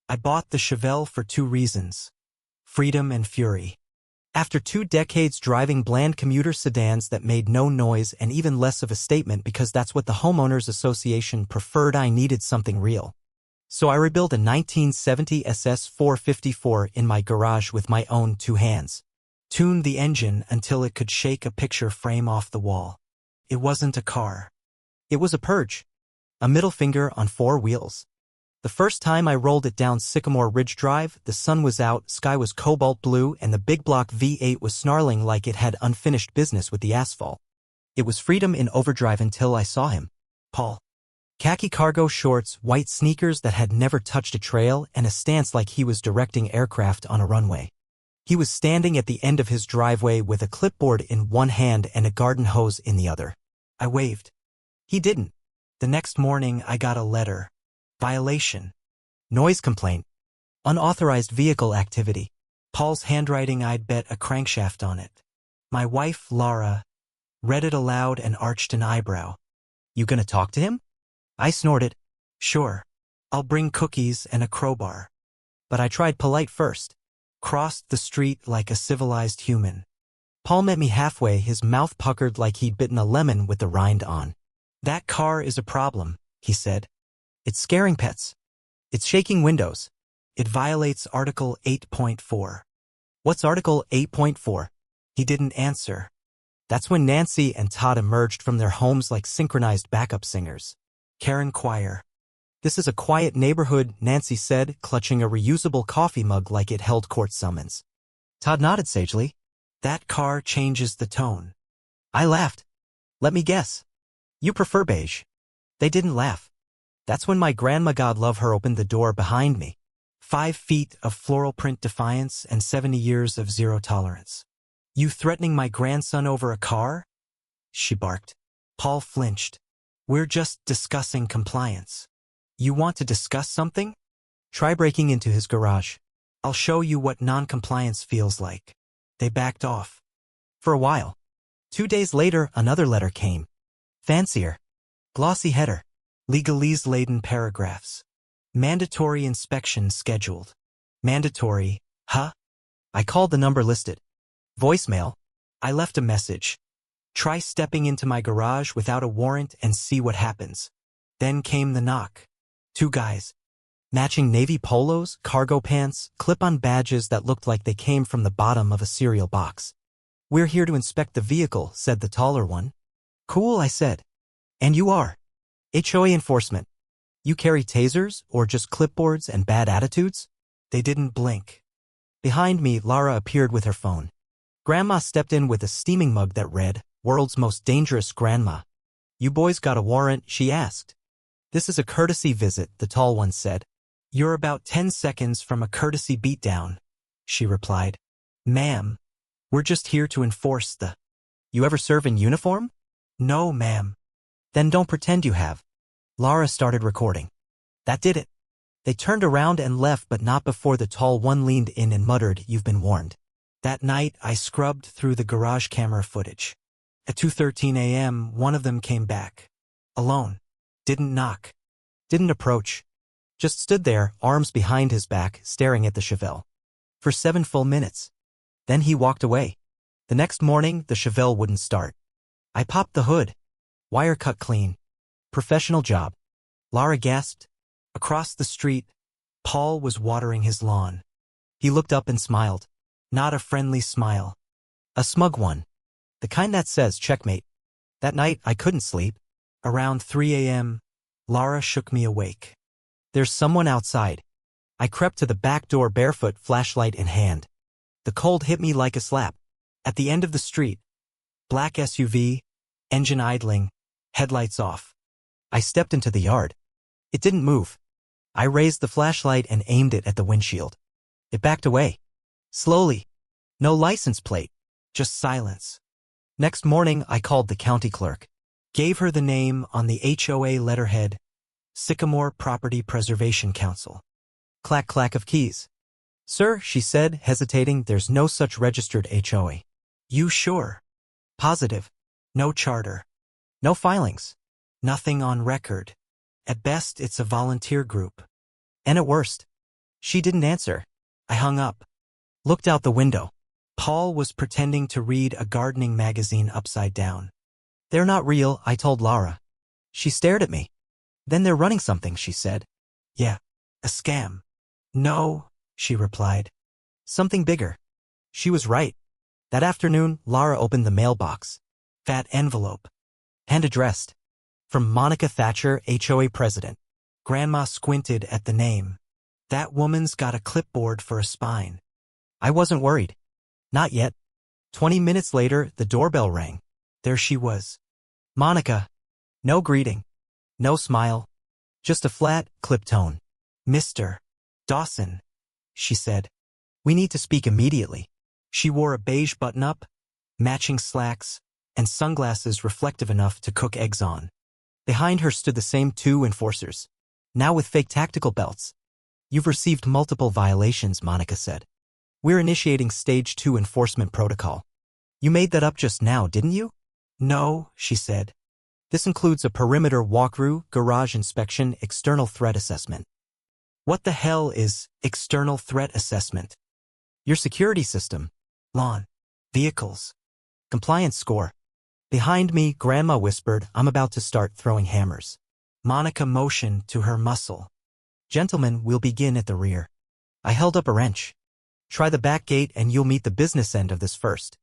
I bought the Chevelle for two reasons: freedom and fury. After 2 decades driving bland commuter sedans that made no noise and even less of a statement because that's what the Homeowners Association preferred, I needed something real. So I rebuilt a 1970 SS 454 in my garage with my own 2 hands. Tuned the engine until it could shake a picture frame off the wall. It wasn't a car. It was a purge. A middle finger on 4 wheels. The first time I rolled it down Sycamore Ridge Drive, the sun was out, sky was cobalt blue, and the big block V8 was snarling like it had unfinished business with the asphalt. It was freedom in overdrive until I saw him. Paul. Khaki cargo shorts, white sneakers that had never touched a trail, and a stance like he was directing aircraft on a runway. He was standing at the end of his driveway with a clipboard in one hand and a garden hose in the other. I waved. He didn't. The next morning I got a letter. Violation. Noise complaint. Unauthorized vehicle activity. Paul's handwriting, I'd bet a crankshaft on it. My wife, Laura, read it aloud and arched an eyebrow. You gonna talk to him? I snorted. Sure. I'll bring cookies and a crowbar. But I tried polite first. Crossed the street like a civilized human. Paul met me halfway, his mouth puckered like he'd bitten a lemon with the rind on. That car is a problem, he said. It's scaring pets. It's shaking windows. It violates Article 8.4. What's Article 8.4? He didn't answer. That's when Nancy and Todd emerged from their homes like synchronized backup singers. Karen Choir. This is a quiet neighborhood, Nancy said, clutching a reusable coffee mug like it held court summons. Todd nodded sagely. That car changes the tone. I laughed. Let me guess. You prefer beige. They didn't laugh. That's when my grandma, God love her, opened the door behind me. 5 feet of floral print defiance and 70 years of zero tolerance. You threatening my grandson over a car? She barked. Paul flinched. We're just discussing compliance. You want to discuss something? Try breaking into his garage. I'll show you what non-compliance feels like. They backed off. For a while. 2 days later, another letter came. Fancier. Glossy header. Legalese-laden paragraphs. Mandatory inspection scheduled. Mandatory, huh? I called the number listed. Voicemail. I left a message. Try stepping into my garage without a warrant and see what happens. Then came the knock. 2 guys. Matching navy polos, cargo pants, clip-on badges that looked like they came from the bottom of a cereal box. We're here to inspect the vehicle, said the taller one. Cool, I said. And you are? HOA enforcement. You carry tasers or just clipboards and bad attitudes? They didn't blink. Behind me, Lara appeared with her phone. Grandma stepped in with a steaming mug that read, World's Most Dangerous Grandma. You boys got a warrant? She asked. This is a courtesy visit, the tall one said. You're about 10 seconds from a courtesy beatdown, she replied. Ma'am, we're just here to enforce the... You ever serve in uniform? No, ma'am. Then don't pretend you have. Lara started recording. That did it. They turned around and left, but not before the tall one leaned in and muttered, You've been warned. That night, I scrubbed through the garage camera footage. At 2:13 a.m., one of them came back. Alone. Didn't knock. Didn't approach. Just stood there, arms behind his back, staring at the Chevelle. For 7 full minutes. Then he walked away. The next morning, the Chevelle wouldn't start. I popped the hood. Wire cut clean. Professional job. Lara gasped. Across the street, Paul was watering his lawn. He looked up and smiled. Not a friendly smile. A smug one. The kind that says, checkmate. That night, I couldn't sleep. Around 3 a.m., Lara shook me awake. There's someone outside. I crept to the back door barefoot, flashlight in hand. The cold hit me like a slap. At the end of the street, black SUV, engine idling, headlights off. I stepped into the yard. It didn't move. I raised the flashlight and aimed it at the windshield. It backed away. Slowly. No license plate. Just silence. Next morning, I called the county clerk. Gave her the name on the HOA letterhead, Sycamore Property Preservation Council. Clack clack of keys. Sir, she said, hesitating, there's no such registered HOA. You sure? Positive. No charter. No filings. Nothing on record. At best, it's a volunteer group. And at worst. She didn't answer. I hung up. Looked out the window. Paul was pretending to read a gardening magazine upside down. They're not real, I told Lara. She stared at me. Then they're running something, she said. Yeah, a scam. No, she replied. Something bigger. She was right. That afternoon, Lara opened the mailbox. Fat envelope. Hand-addressed. From Monica Thatcher, HOA president. Grandma squinted at the name. That woman's got a clipboard for a spine. I wasn't worried. Not yet. 20 minutes later, the doorbell rang. There she was. Monica. No greeting. No smile. Just a flat, clipped tone. Mr. Dawson, she said. We need to speak immediately. She wore a beige button-up, matching slacks, and sunglasses reflective enough to cook eggs on. Behind her stood the same two enforcers, now with fake tactical belts. You've received multiple violations, Monica said. We're initiating Stage 2 enforcement protocol. You made that up just now, didn't you? No, she said. This includes a perimeter walkthrough, garage inspection, external threat assessment. What the hell is external threat assessment? Your security system, lawn, vehicles, compliance score. Behind me, Grandma whispered, I'm about to start throwing hammers. Monica motioned to her muscle. Gentlemen, we'll begin at the rear. I held up a wrench. Try the back gate and you'll meet the business end of this first.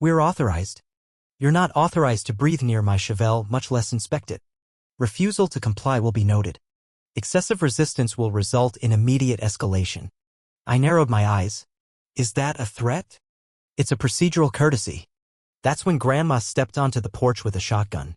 We're authorized. You're not authorized to breathe near my Chevelle, much less inspect it. Refusal to comply will be noted. Excessive resistance will result in immediate escalation. I narrowed my eyes. Is that a threat? It's a procedural courtesy. That's when Grandma stepped onto the porch with a shotgun.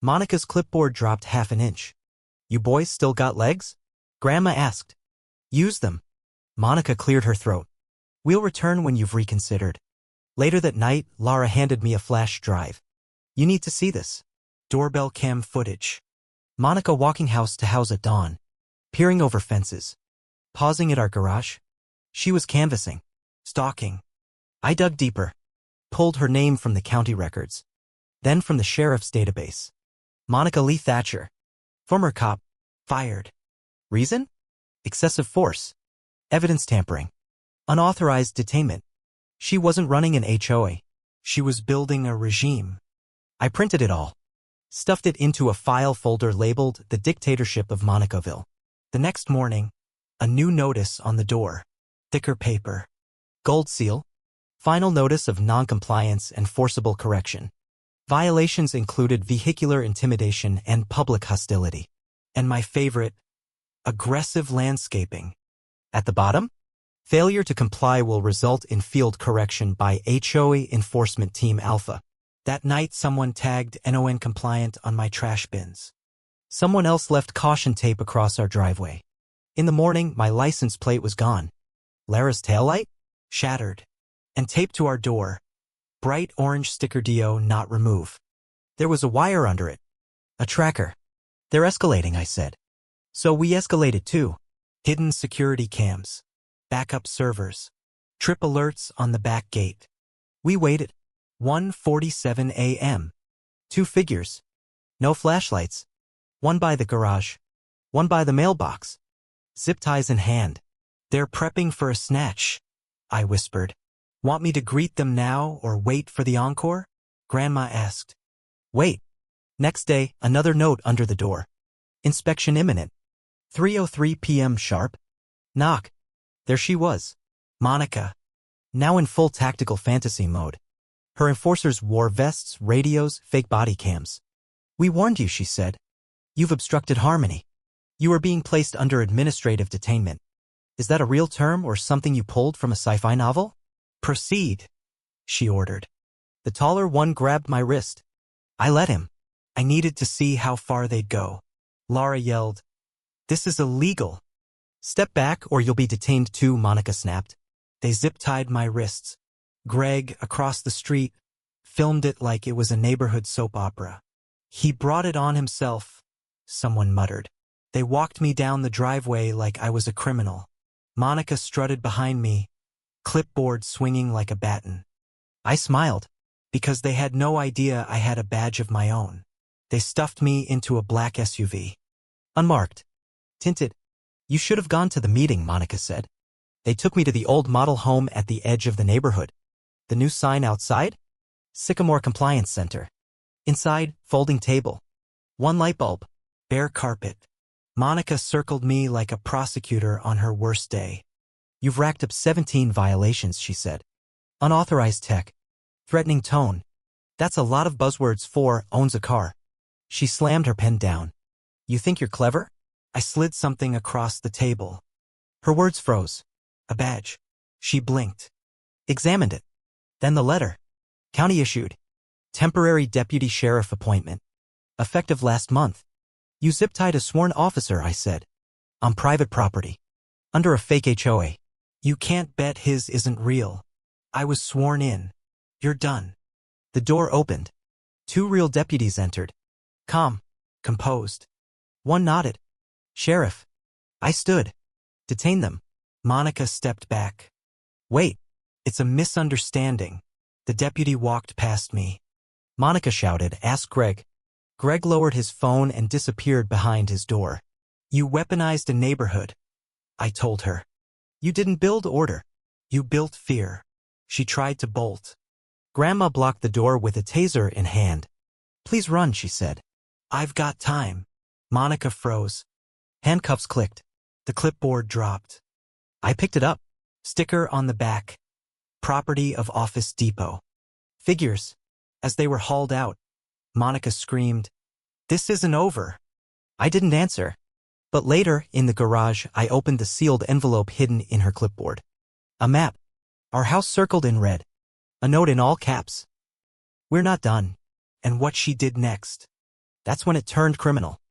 Monica's clipboard dropped half an inch. You boys still got legs? Grandma asked. Use them. Monica cleared her throat. We'll return when you've reconsidered. Later that night, Lara handed me a flash drive. You need to see this. Doorbell cam footage. Monica walking house to house at dawn. Peering over fences. Pausing at our garage. She was canvassing. Stalking. I dug deeper. Pulled her name from the county records. Then from the sheriff's database. Monica Lee Thatcher. Former cop. Fired. Reason? Excessive force. Evidence tampering. Unauthorized detainment. She wasn't running an HOA. She was building a regime. I printed it all. Stuffed it into a file folder labeled The Dictatorship of Monicaville. The next morning, a new notice on the door. Thicker paper. Gold seal. Final notice of noncompliance and forcible correction. Violations included vehicular intimidation and public hostility. And my favorite, aggressive landscaping. At the bottom, failure to comply will result in field correction by HOA Enforcement Team Alpha. That night, someone tagged NON compliant on my trash bins. Someone else left caution tape across our driveway. In the morning, my license plate was gone. Lara's taillight? Shattered. And taped to our door. Bright orange sticker DO not remove. There was a wire under it. A tracker. They're escalating, I said. So we escalated too. Hidden security cams. Backup servers. Trip alerts on the back gate. We waited. 1:47 a.m. 2 figures. No flashlights. One by the garage. One by the mailbox. Zip ties in hand. They're prepping for a snatch, I whispered. Want me to greet them now or wait for the encore? Grandma asked. Wait. Next day, another note under the door. Inspection imminent. 3:03 p.m. sharp. Knock. There she was. Monica. Now in full tactical fantasy mode. Her enforcers wore vests, radios, fake body cams. We warned you, she said. You've obstructed harmony. You are being placed under administrative detainment. Is that a real term or something you pulled from a sci-fi novel? Proceed, she ordered. The taller one grabbed my wrist. I let him. I needed to see how far they'd go. Lara yelled, This is illegal. Step back or you'll be detained too, Monica snapped. They zip-tied my wrists. Greg, across the street, filmed it like it was a neighborhood soap opera. He brought it on himself, someone muttered. They walked me down the driveway like I was a criminal. Monica strutted behind me, clipboard swinging like a baton. I smiled, because they had no idea I had a badge of my own. They stuffed me into a black SUV. Unmarked. Tinted. You should have gone to the meeting, Monica said. They took me to the old model home at the edge of the neighborhood. The new sign outside? Sycamore Compliance Center. Inside, folding table. One light bulb. Bare carpet. Monica circled me like a prosecutor on her worst day. You've racked up 17 violations, she said. Unauthorized tech. Threatening tone. That's a lot of buzzwords for owns a car. She slammed her pen down. You think you're clever? I slid something across the table. Her words froze. A badge. She blinked. Examined it. Then the letter. County issued. Temporary deputy sheriff appointment. Effective last month. You zip-tied a sworn officer, I said. On private property. Under a fake HOA. You can't bet his isn't real. I was sworn in. You're done. The door opened. 2 real deputies entered. Calm. Composed. One nodded. Sheriff. I stood. Detain them. Monica stepped back. Wait. It's a misunderstanding. The deputy walked past me. Monica shouted, Ask Greg. Greg lowered his phone and disappeared behind his door. You weaponized a neighborhood. I told her. You didn't build order. You built fear. She tried to bolt. Grandma blocked the door with a taser in hand. Please run, she said. I've got time. Monica froze. Handcuffs clicked. The clipboard dropped. I picked it up. Sticker on the back. Property of Office Depot. Figures. As they were hauled out, Monica screamed, This isn't over. I didn't answer. But later, in the garage, I opened the sealed envelope hidden in her clipboard. A map. Our house circled in red. A note in all caps. We're not done. And what she did next. That's when it turned criminal.